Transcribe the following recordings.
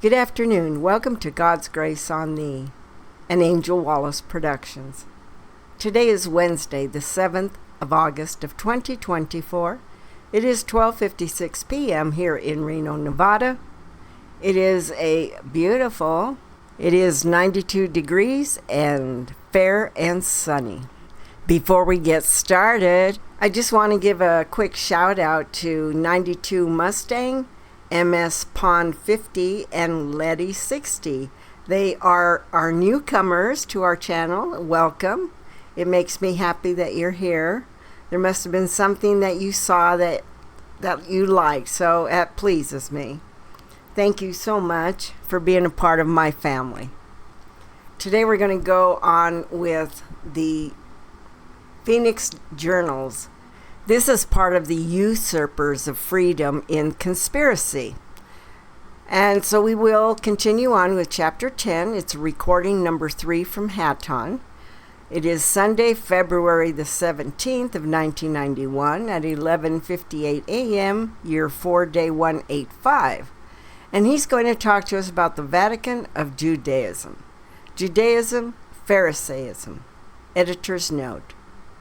Good afternoon. Welcome to God's Grace on Thee, an Angel Wallace Productions. Today is Wednesday, the 7th of August of 2024. It is 12:56 p.m. here in Reno, Nevada. It is beautiful. It is 92 degrees and fair and sunny. Before we get started, I just want to give a quick shout out to 92 Mustang, MS Pond 50, and Letty 60. They are our newcomers to our channel. Welcome. It makes me happy that you're here. There must have been something that you saw that you liked, so that pleases me. Thank you so much for being a part of my family. Today we're going to go on with the Phoenix Journals. This is part of the Usurpers of Freedom in Conspiracy. And so we will continue on with Chapter 10. It's recording number 3 from Hatton. It is Sunday, February the 17th of 1991 at 11:58 a.m., year 4, day 185. And he's going to talk to us about the Vatican of Judaism. Judaism, Pharisaism. Editor's note.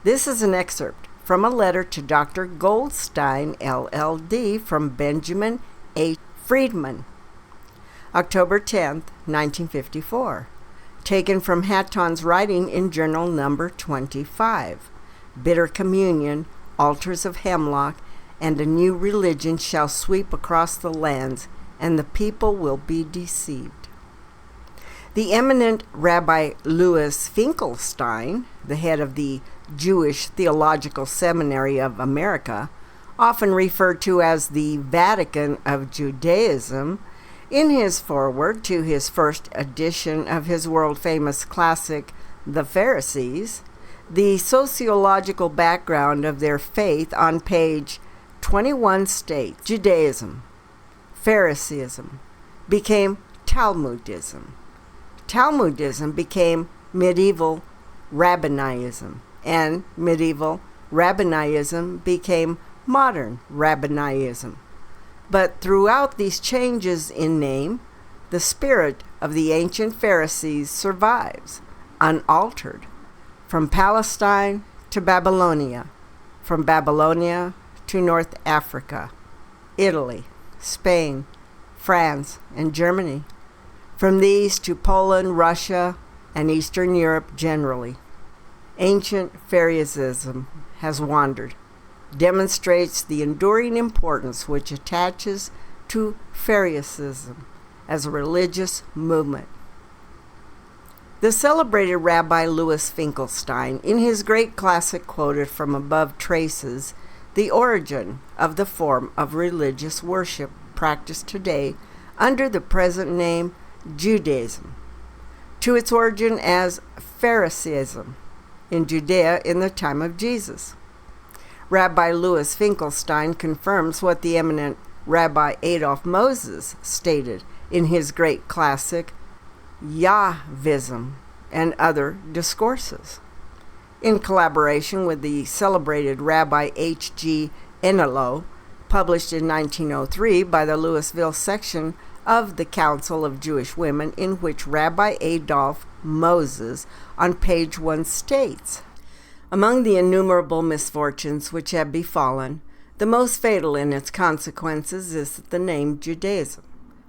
This is an excerpt from a letter to Dr. Goldstein, LLD, from Benjamin A. Friedman, October 10th, 1954, taken from Hatton's writing in Journal number 25. Bitter communion, altars of hemlock, and a new religion shall sweep across the lands, and the people will be deceived. The eminent Rabbi Louis Finkelstein, the head of the Jewish Theological Seminary of America, often referred to as the Vatican of Judaism, in his foreword to his first edition of his world-famous classic, The Pharisees, the sociological background of their faith on page 21 states, Judaism, Pharisaism, became Talmudism. Talmudism became medieval Rabbinism, and medieval Rabbinism became modern Rabbinism. But throughout these changes in name, the spirit of the ancient Pharisees survives, unaltered, from Palestine to Babylonia, from Babylonia to North Africa, Italy, Spain, France, and Germany, from these to Poland, Russia, and Eastern Europe generally. Ancient Pharisaism has wandered, demonstrates the enduring importance which attaches to Pharisaism as a religious movement. The celebrated Rabbi Louis Finkelstein, in his great classic quoted from above, traces the origin of the form of religious worship practiced today under the present name Judaism, to its origin as Pharisaism in Judea in the time of Jesus. Rabbi Louis Finkelstein confirms what the eminent Rabbi Adolf Moses stated in his great classic Yahvism and Other Discourses, in collaboration with the celebrated Rabbi H.G. Enelo, published in 1903 by the Louisville section of the Council of Jewish Women, in which Rabbi Adolf Moses on page 1 states, "Among the innumerable misfortunes which have befallen, the most fatal in its consequences is the name Judaism.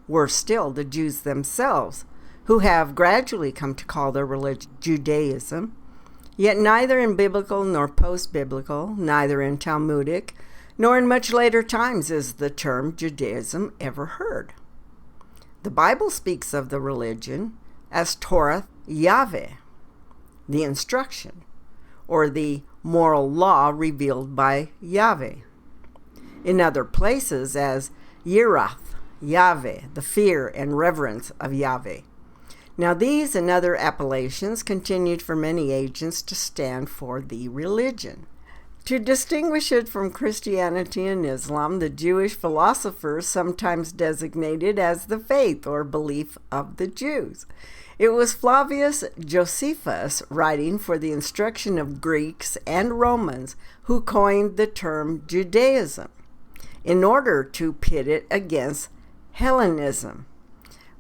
Worse still, the Jews themselves, who have gradually come to call their religion Judaism, yet neither in biblical nor post-biblical, neither in Talmudic, nor in much later times is the term Judaism ever heard. The Bible speaks of the religion as Torah Yahweh, the instruction, or the moral law revealed by Yahweh. In other places as Yirath, Yahweh, the fear and reverence of Yahweh. Now these and other appellations continued for many ages to stand for the religion. To distinguish it from Christianity and Islam, the Jewish philosophers sometimes designated as the faith or belief of the Jews. It was Flavius Josephus, writing for the instruction of Greeks and Romans, who coined the term Judaism in order to pit it against Hellenism,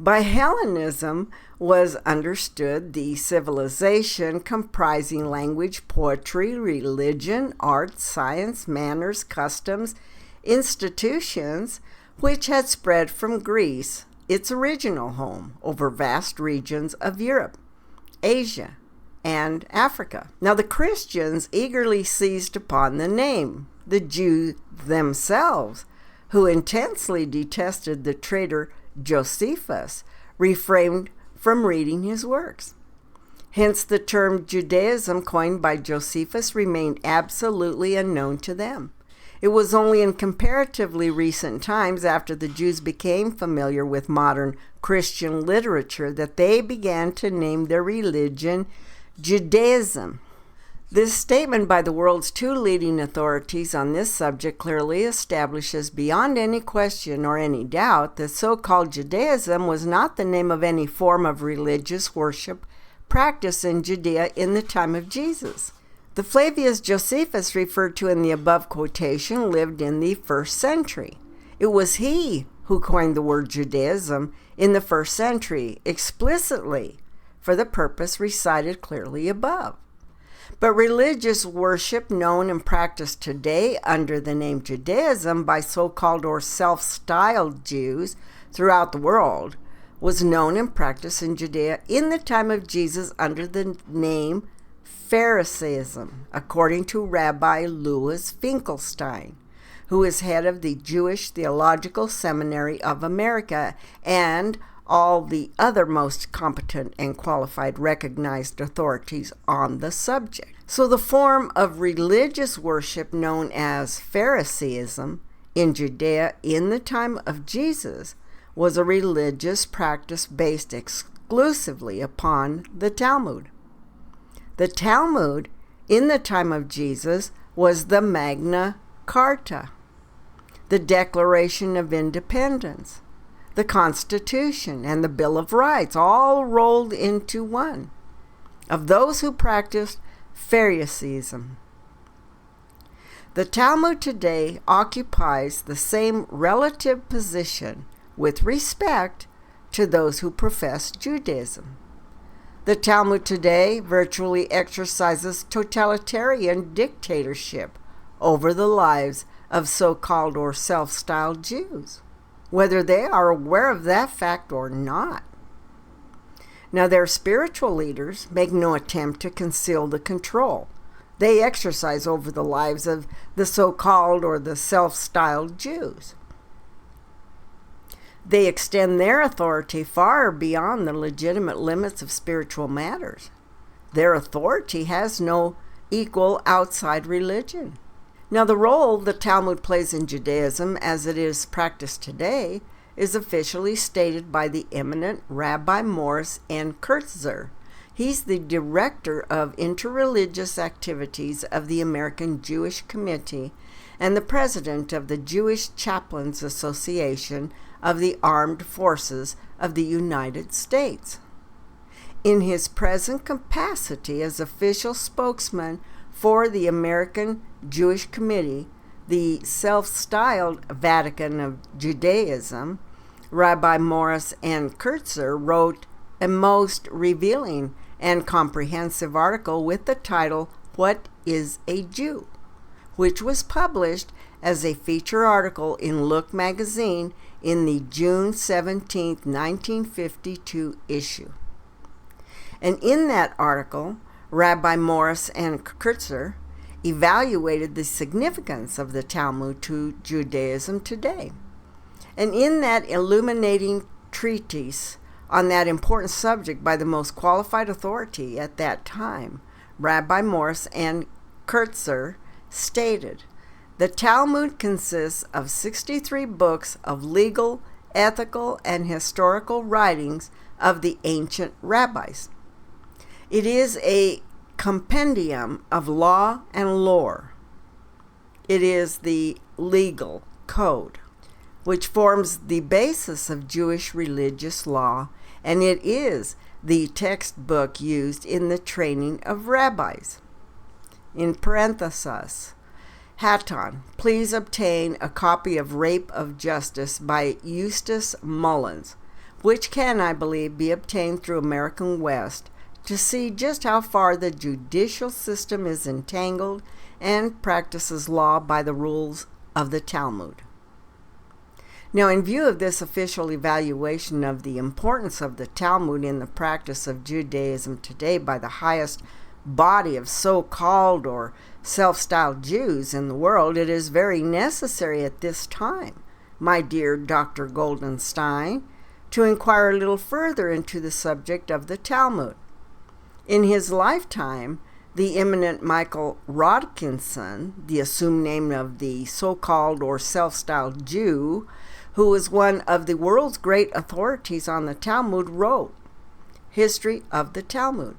By Hellenism was understood the civilization comprising language, poetry, religion, art, science, manners, customs, institutions, which had spread from Greece, its original home, over vast regions of Europe, Asia, and Africa. Now the Christians eagerly seized upon the name. The Jews themselves, who intensely detested the traitor Josephus, refrained from reading his works. Hence the term Judaism coined by Josephus remained absolutely unknown to them. It was only in comparatively recent times, after the Jews became familiar with modern Christian literature, that they began to name their religion Judaism. This statement by the world's two leading authorities on this subject clearly establishes beyond any question or any doubt that so-called Judaism was not the name of any form of religious worship practiced in Judea in the time of Jesus. The Flavius Josephus referred to in the above quotation lived in the 1st century. It was he who coined the word Judaism in the 1st century explicitly for the purpose recited clearly above. But religious worship known and practiced today under the name Judaism by so-called or self-styled Jews throughout the world was known and practiced in Judea in the time of Jesus under the name Pharisaism, according to Rabbi Louis Finkelstein, who is head of the Jewish Theological Seminary of America and all the other most competent and qualified recognized authorities on the subject. So the form of religious worship known as Pharisaism in Judea in the time of Jesus was a religious practice based exclusively upon the Talmud. The Talmud in the time of Jesus was the Magna Carta, the Declaration of Independence, the Constitution, and the Bill of Rights, all rolled into one, of those who practiced Pharisaism. The Talmud today occupies the same relative position with respect to those who profess Judaism. The Talmud today virtually exercises totalitarian dictatorship over the lives of so-called or self-styled Jews, whether they are aware of that fact or not. Now, their spiritual leaders make no attempt to conceal the control they exercise over the lives of the so-called or the self-styled Jews. They extend their authority far beyond the legitimate limits of spiritual matters. Their authority has no equal outside religion. Now, the role the Talmud plays in Judaism as it is practiced today is officially stated by the eminent Rabbi Morris N. Kurtzer. He's the director of interreligious activities of the American Jewish Committee and the president of the Jewish Chaplains Association of the Armed Forces of the United States. In his present capacity as official spokesman for the American Jewish Committee, the self-styled Vatican of Judaism, Rabbi Morris N. Kurtzer wrote a most revealing and comprehensive article with the title, "What is a Jew?" which was published as a feature article in Look magazine in the June 17, 1952 issue. And in that article, Rabbi Morris N. Kurtzer evaluated the significance of the Talmud to Judaism today. And in that illuminating treatise on that important subject by the most qualified authority at that time, Rabbi Morris N. Kurtzer stated, "The Talmud consists of 63 books of legal, ethical, and historical writings of the ancient rabbis. It is a compendium of law and lore. It is the legal code, which forms the basis of Jewish religious law, and it is the textbook used in the training of rabbis." In parentheses, Hatton, please obtain a copy of Rape of Justice by Eustace Mullins, which can, I believe, be obtained through American West, to see just how far the judicial system is entangled and practices law by the rules of the Talmud. Now, in view of this official evaluation of the importance of the Talmud in the practice of Judaism today by the highest body of so-called or self-styled Jews in the world, it is very necessary at this time, my dear Dr. Goldenstein, to inquire a little further into the subject of the Talmud. In his lifetime, the eminent Michael Rodkinson, the assumed name of the so-called or self-styled Jew, who was one of the world's great authorities on the Talmud, wrote History of the Talmud.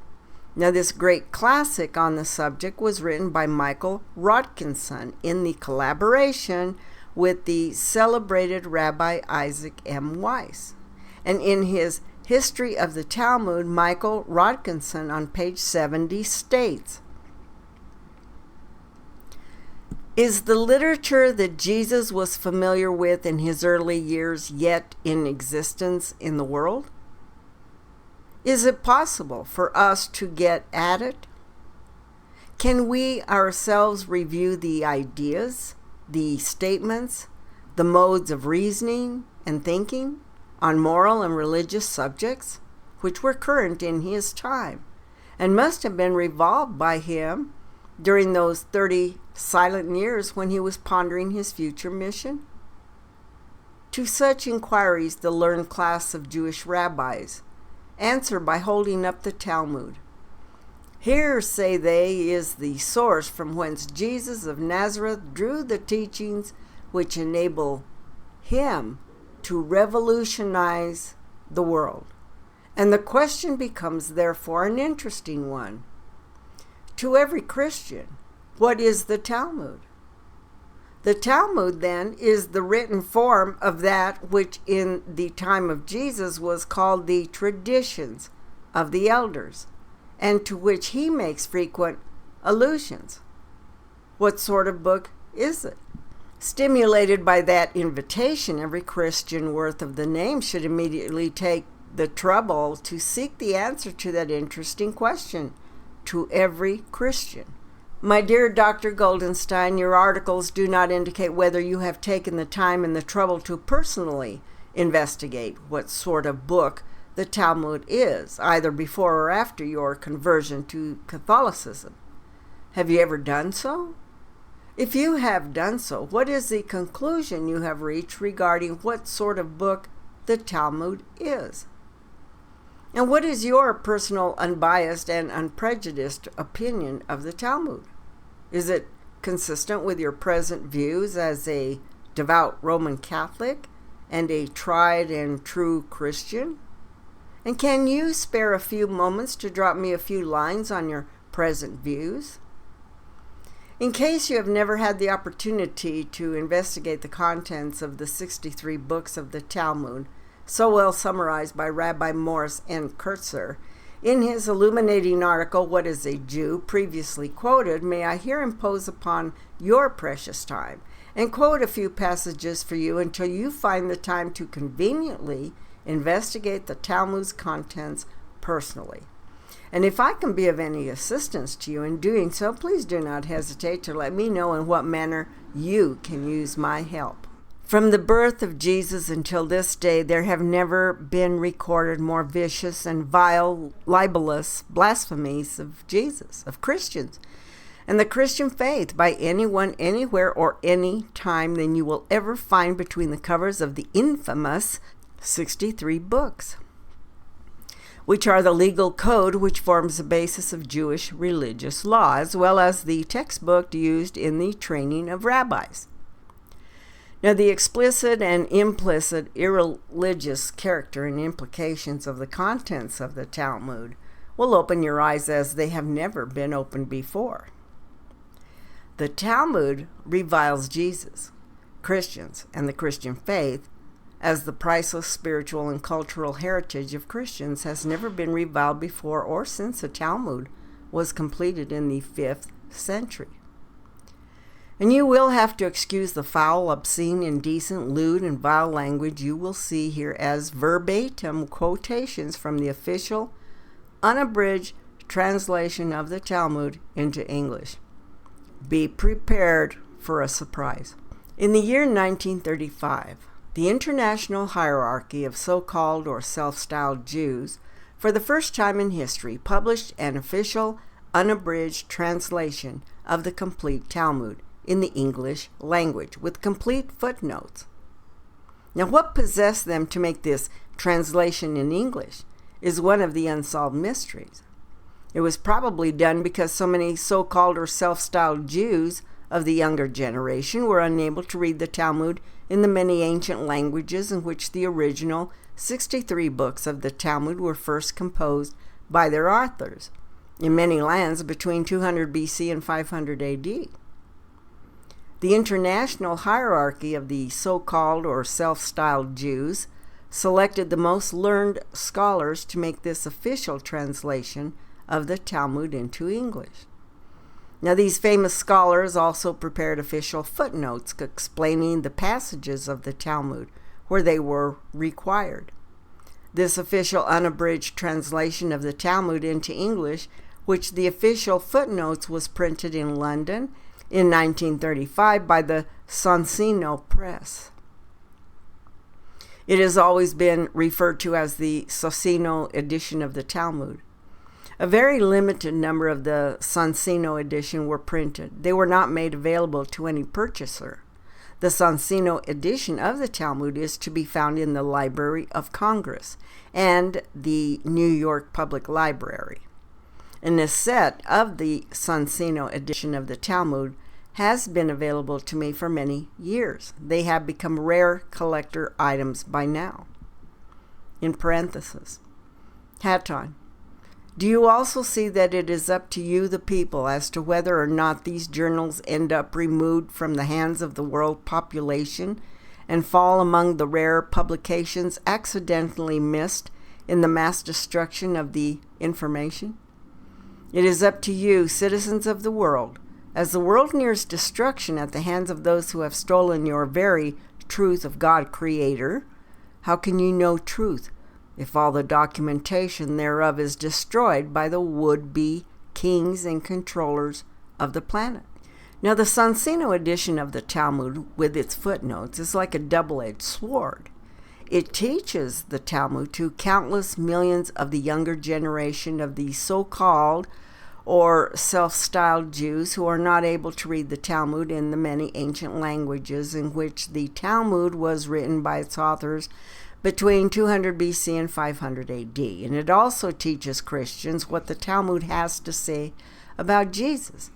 Now, this great classic on the subject was written by Michael Rodkinson in the collaboration with the celebrated Rabbi Isaac M. Weiss. And in his History of the Talmud, Michael Rodkinson on page 70 states, "Is the literature that Jesus was familiar with in his early years yet in existence in the world? Is it possible for us to get at it? Can we ourselves review the ideas, the statements, the modes of reasoning and thinking on moral and religious subjects, which were current in his time, and must have been revolved by him during those 30 silent years when he was pondering his future mission?" To such inquiries the learned class of Jewish rabbis answer by holding up the Talmud. Here, say they, is the source from whence Jesus of Nazareth drew the teachings which enable him to revolutionize the world. And the question becomes, therefore, an interesting one. To every Christian, what is the Talmud? The Talmud, then, is the written form of that which in the time of Jesus was called the traditions of the elders, and to which he makes frequent allusions. What sort of book is it? Stimulated by that invitation, every Christian worth of the name should immediately take the trouble to seek the answer to that interesting question. To every Christian. My dear Dr. Goldenstein, your articles do not indicate whether you have taken the time and the trouble to personally investigate what sort of book the Talmud is, either before or after your conversion to Catholicism. Have you ever done so? If you have done so, what is the conclusion you have reached regarding what sort of book the Talmud is? And what is your personal, unbiased, and unprejudiced opinion of the Talmud? Is it consistent with your present views as a devout Roman Catholic and a tried and true Christian? And can you spare a few moments to drop me a few lines on your present views? In case you have never had the opportunity to investigate the contents of the 63 books of the Talmud, so well summarized by Rabbi Morris N. Kurtzer, in his illuminating article, What is a Jew?, previously quoted, may I here impose upon your precious time and quote a few passages for you until you find the time to conveniently investigate the Talmud's contents personally. And if I can be of any assistance to you in doing so, please do not hesitate to let me know in what manner you can use my help. From the birth of Jesus until this day, there have never been recorded more vicious and vile, libelous blasphemies of Jesus, of Christians, and the Christian faith by anyone, anywhere, or any time than you will ever find between the covers of the infamous 63 books, which are the legal code which forms the basis of Jewish religious law, as well as the textbook used in the training of rabbis. Now, the explicit and implicit irreligious character and implications of the contents of the Talmud will open your eyes as they have never been opened before. The Talmud reviles Jesus, Christians, and the Christian faith as the priceless spiritual and cultural heritage of Christians has never been reviled before or since the Talmud was completed in the 5th century. And you will have to excuse the foul, obscene, indecent, lewd, and vile language you will see here as verbatim quotations from the official, unabridged translation of the Talmud into English. Be prepared for a surprise. In the year 1935, the international hierarchy of so-called or self-styled Jews, for the first time in history, published an official, unabridged translation of the complete Talmud in the English language, with complete footnotes. Now, what possessed them to make this translation in English is one of the unsolved mysteries. It was probably done because so many so-called or self-styled Jews of the younger generation were unable to read the Talmud in the many ancient languages in which the original 63 books of the Talmud were first composed by their authors, in many lands between 200 BC and 500 AD. The international hierarchy of the so-called or self-styled Jews selected the most learned scholars to make this official translation of the Talmud into English. Now, these famous scholars also prepared official footnotes explaining the passages of the Talmud where they were required. This official unabridged translation of the Talmud into English, which the official footnotes was printed in London in 1935 by the Socino Press. It has always been referred to as the Socino edition of the Talmud. A very limited number of the Socino edition were printed. They were not made available to any purchaser. The Socino edition of the Talmud is to be found in the Library of Congress and the New York Public Library. And a set of the Socino edition of the Talmud has been available to me for many years. They have become rare collector items by now. In parenthesis, Hatton, do you also see that it is up to you, the people, as to whether or not these journals end up removed from the hands of the world population and fall among the rare publications accidentally missed in the mass destruction of the information? It is up to you, citizens of the world, as the world nears destruction at the hands of those who have stolen your very truth of God Creator. How can you know truth if all the documentation thereof is destroyed by the would-be kings and controllers of the planet? Now, the Socino edition of the Talmud, with its footnotes, is like a double-edged sword. It teaches the Talmud to countless millions of the younger generation of the so-called or self-styled Jews who are not able to read the Talmud in the many ancient languages in which the Talmud was written by its authors between 200 BC and 500 AD. And it also teaches Christians what the Talmud has to say about Jesus,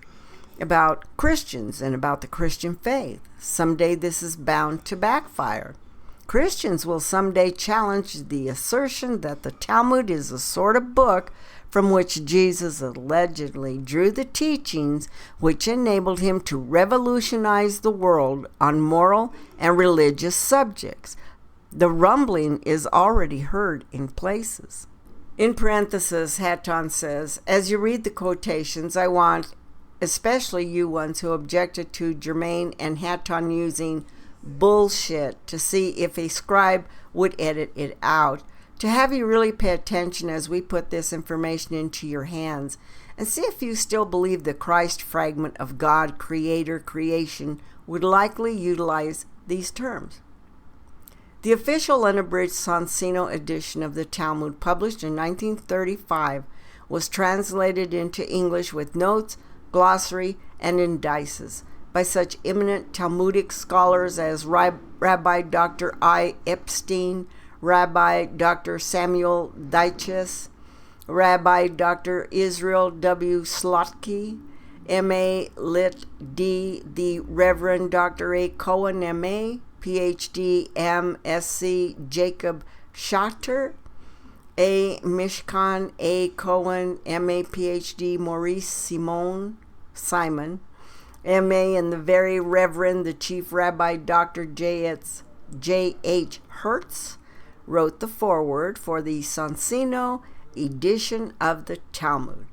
about Christians, and about the Christian faith. Someday this is bound to backfire. Christians will someday challenge the assertion that the Talmud is a sort of book from which Jesus allegedly drew the teachings which enabled him to revolutionize the world on moral and religious subjects. The rumbling is already heard in places. In parentheses, Hatton says, as you read the quotations, I want, especially you ones who objected to Germain and Hatton using bullshit to see if a scribe would edit it out, to have you really pay attention as we put this information into your hands and see if you still believe the Christ fragment of God, Creator, creation would likely utilize these terms. The official unabridged Socino edition of the Talmud, published in 1935, was translated into English with notes, glossary, and indices by such eminent Talmudic scholars as Rabbi Dr. I. Epstein, Rabbi Dr. Samuel Deiches, Rabbi Dr. Israel W. Slotky, M.A. Lit. D. The Reverend Dr. A. Cohen, M.A., Ph.D. M.Sc. Jacob Schotter, A. Mishkan A. Cohen, M.A. Ph.D. Maurice Simon, M.A. and the Very Reverend the Chief Rabbi Dr. J.H. Hertz wrote the foreword for the Socino edition of the Talmud.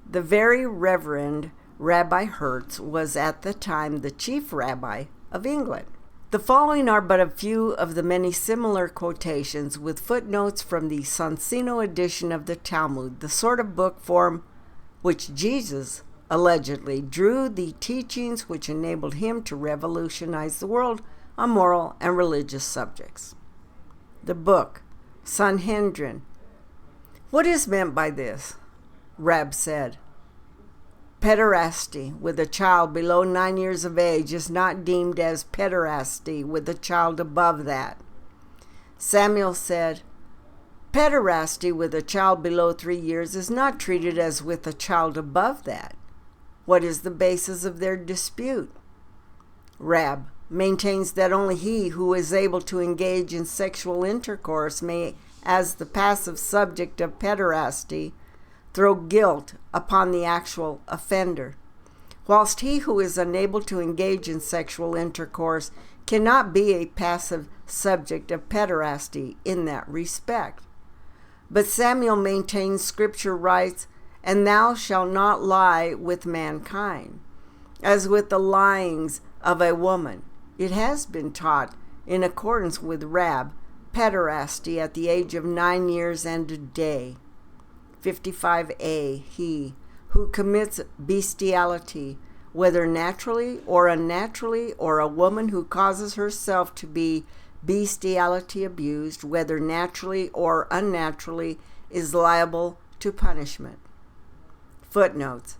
The Very Reverend Rabbi Hertz was at the time the chief rabbi of England. The following are but a few of the many similar quotations with footnotes from the Sonsino edition of the Talmud, the sort of book from which Jesus allegedly drew the teachings which enabled him to revolutionize the world on moral and religious subjects. The book, Sanhedrin. What is meant by this? Rab said, pederasty with a child below 9 years of age is not deemed as pederasty with a child above that. Samuel said, pederasty with a child below 3 years is not treated as with a child above that. What is the basis of their dispute? Rab maintains that only he who is able to engage in sexual intercourse may, as the passive subject of pederasty, throw guilt upon the actual offender, whilst he who is unable to engage in sexual intercourse cannot be a passive subject of pederasty in that respect. But Samuel maintains Scripture writes, "And thou shalt not lie with mankind, as with the lyings of a woman." It has been taught, in accordance with Rab, pederasty at the age of 9 years and a day. 55a, he who commits bestiality, whether naturally or unnaturally, or a woman who causes herself to be bestiality abused, whether naturally or unnaturally, is liable to punishment. Footnotes.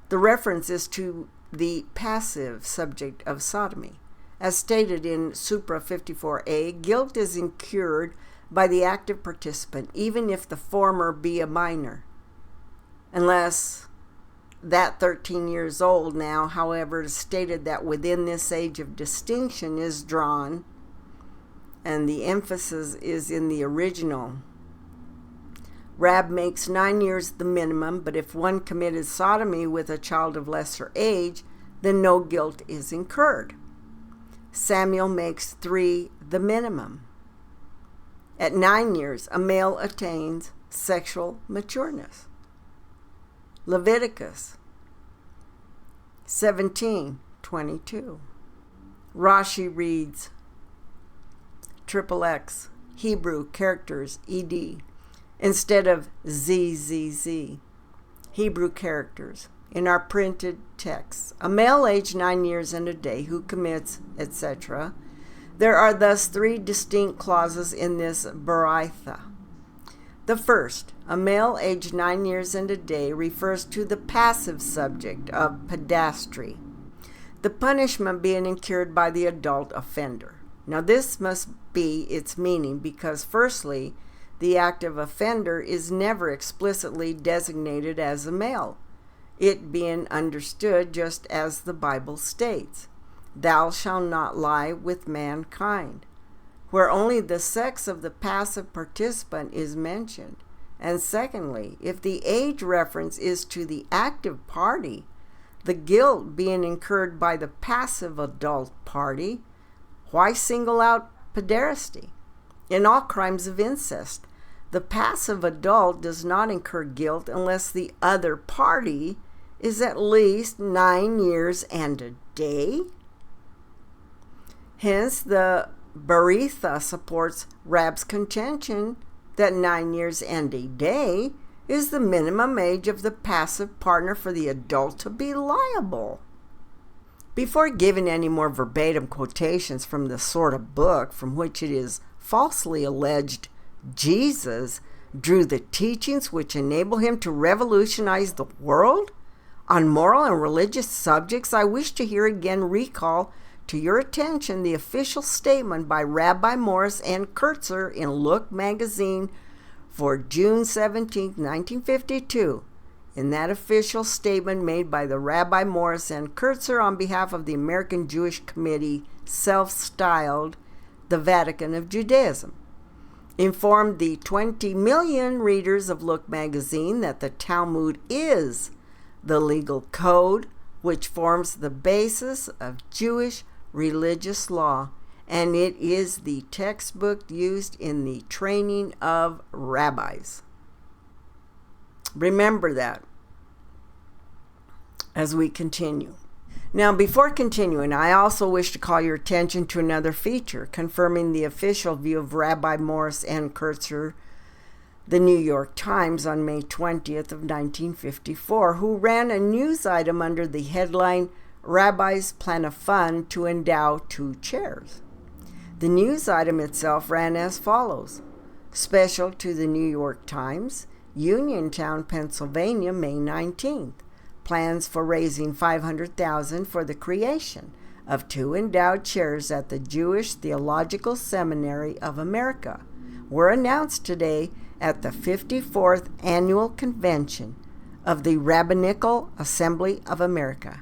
The reference is to the passive subject of sodomy. As stated in Supra 54a, guilt is incurred by the active participant, even if the former be a minor. Unless that 13 years old now, however, is stated that within this age of distinction is drawn, and the emphasis is in the original. Rab makes 9 years the minimum, but if one committed sodomy with a child of lesser age, then no guilt is incurred. Samuel makes 3 the minimum. At 9 years, a male attains sexual matureness. Leviticus 17:22. Rashi reads XXX, Hebrew characters ED, instead of ZZZ, Hebrew characters, in our printed texts. A male aged 9 years and a day who commits, etc. There are thus 3 distinct clauses in this Baraitha. The first, a male aged 9 years and a day, refers to the passive subject of pedastry, the punishment being incurred by the adult offender. Now this must be its meaning because, firstly, the active offender is never explicitly designated as a male, it being understood just as the Bible states, "Thou shalt not lie with mankind," where only the sex of the passive participant is mentioned. And secondly, if the age reference is to the active party, the guilt being incurred by the passive adult party, why single out pederasty? In all crimes of incest, the passive adult does not incur guilt unless the other party is at least 9 years and a day. Hence, the Baritha supports Rab's contention that 9 years and a day is the minimum age of the passive partner for the adult to be liable. Before giving any more verbatim quotations from the sort of book from which it is falsely alleged Jesus drew the teachings which enable him to revolutionize the world on moral and religious subjects, I wish to here again recall to your attention the official statement by Rabbi Morris and Kurtzer in Look magazine for June 17, 1952. In that official statement made by the Rabbi Morris and Kurtzer on behalf of the American Jewish Committee, self-styled the Vatican of Judaism, informed the 20 million readers of Look magazine that the Talmud is the legal code which forms the basis of Jewish religious law, and it is the textbook used in the training of rabbis. Remember that. as we continue. Now, before continuing, I also wish to call your attention to another feature confirming the official view of Rabbi Morris N. Kurtzer, the New York Times, on May 20th of 1954, who ran a news item under the headline, "Rabbis Plan a Fund to Endow 2 Chairs." The news item itself ran as follows: Special to the New York Times, Uniontown, Pennsylvania, May 19th. Plans for raising $500,000 for the creation of 2 endowed chairs at the Jewish Theological Seminary of America were announced today at the 54th Annual Convention of the Rabbinical Assembly of America.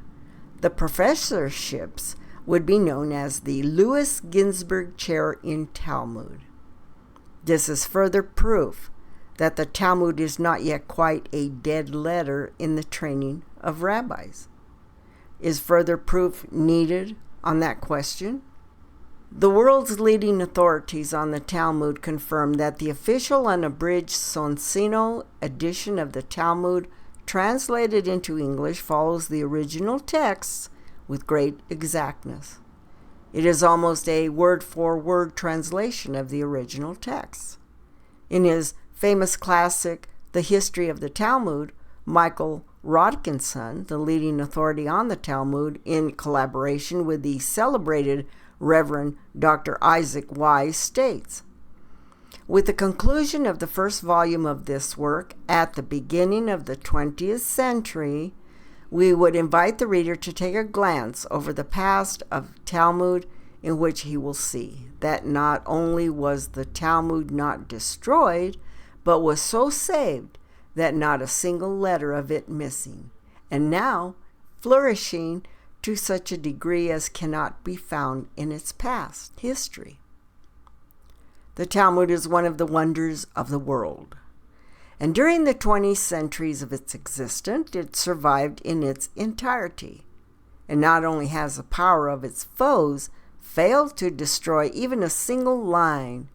The professorships would be known as the Louis Ginsburg Chair in Talmud. This is further proof that the Talmud is not yet quite a dead letter in the training of rabbis. Is further proof needed on that question? The world's leading authorities on the Talmud confirm that the official unabridged Sonsino edition of the Talmud, translated into English, follows the original texts with great exactness. It is almost a word-for-word translation of the original texts. In his famous classic, The History of the Talmud, Michael Rodkinson, the leading authority on the Talmud, in collaboration with the celebrated Reverend Dr. Isaac Wise, states, "With the conclusion of the first volume of this work at the beginning of the 20th century, we would invite the reader to take a glance over the past of Talmud, in which he will see that not only was the Talmud not destroyed, but was so saved that not a single letter of it missing, and now flourishing to such a degree as cannot be found in its past history." The Talmud is one of the wonders of the world, and during the 20 centuries of its existence, it survived in its entirety, and not only has the power of its foes failed to destroy even a single line,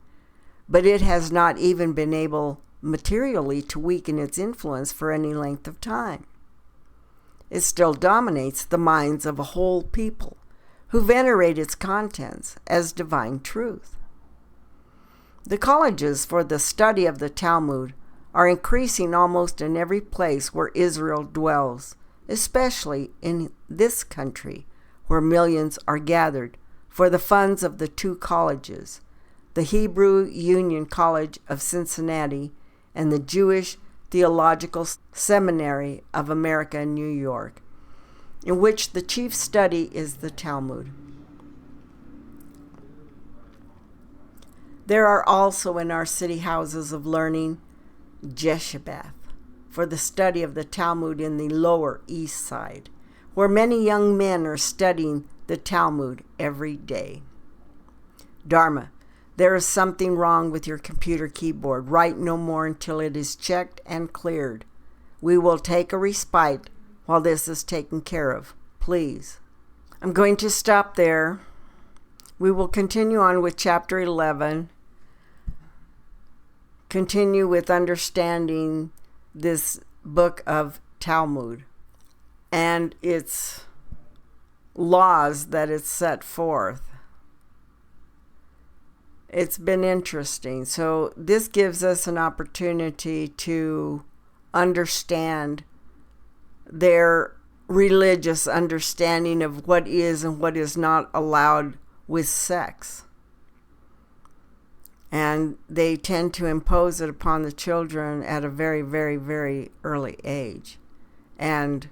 but it has not even been able materially to weaken its influence for any length of time. It still dominates the minds of a whole people who venerate its contents as divine truth. The colleges for the study of the Talmud are increasing almost in every place where Israel dwells, especially in this country where millions are gathered for the funds of the 2 colleges, the Hebrew Union College of Cincinnati and the Jewish Theological Seminary of America in New York, in which the chief study is the Talmud. There are also in our city houses of learning Jeshibath for the study of the Talmud in the Lower East Side, where many young men are studying the Talmud every day. Dharma, there is something wrong with your computer keyboard. Write no more until it is checked and cleared. We will take a respite while this is taken care of, please. I'm going to stop there. We will continue on with chapter 11. Continue with understanding this book of Talmud and its laws that it set forth. It's been interesting. So this gives us an opportunity to understand their religious understanding of what is and what is not allowed with sex. And they tend to impose it upon the children at a very, very, very early age. And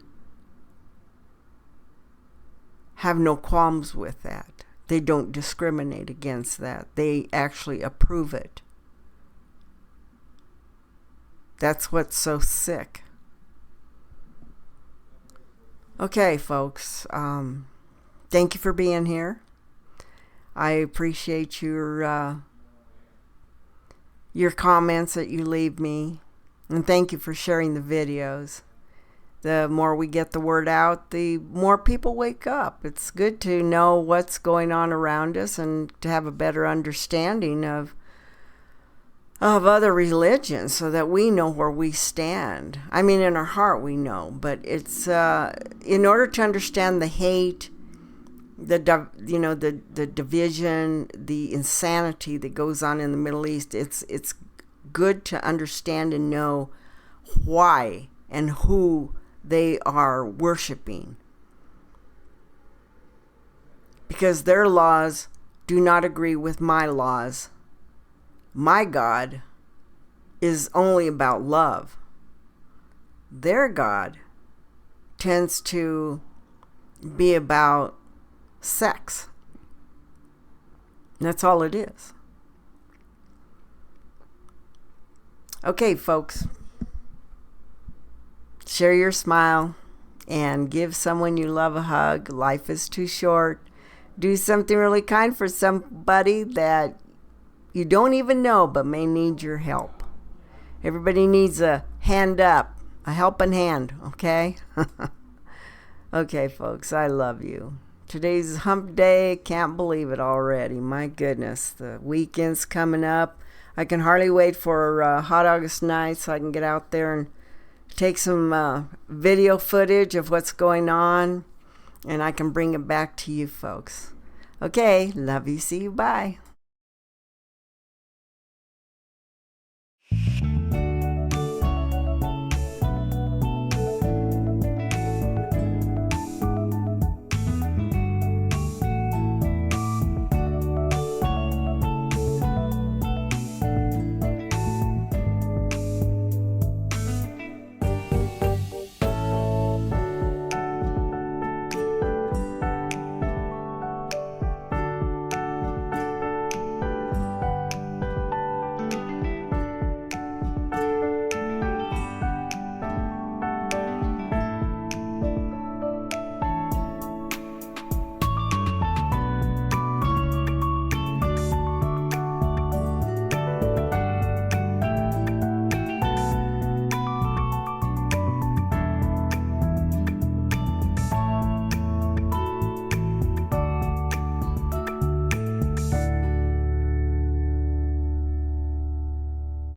have no qualms with that. They don't discriminate against that. They actually approve it. That's what's so sick. Okay, folks. Thank you for being here. I appreciate your comments that you leave me. And thank you for sharing the videos. The more we get the word out, the more people wake up. It's good to know what's going on around us and to have a better understanding of of other religions so that we know where we stand. I mean, in our heart we know, but it's in order to understand the hate, the division, the insanity that goes on in the Middle East. It's good to understand and know why and who they are worshiping, because their laws do not agree with my laws. My God is only about love. Their God tends to be about sex. That's all it is. Okay, folks. Share your smile and give someone you love a hug. Life is too short. Do something really kind for somebody that you don't even know but may need your help. Everybody needs a hand up, a helping hand, okay? Okay, folks, I love you. Today's hump day. Can't believe it already. My goodness, the weekend's coming up. I can hardly wait for hot August night so I can get out there and take some video footage of what's going on, and I can bring it back to you folks. Okay, love you, see you, bye.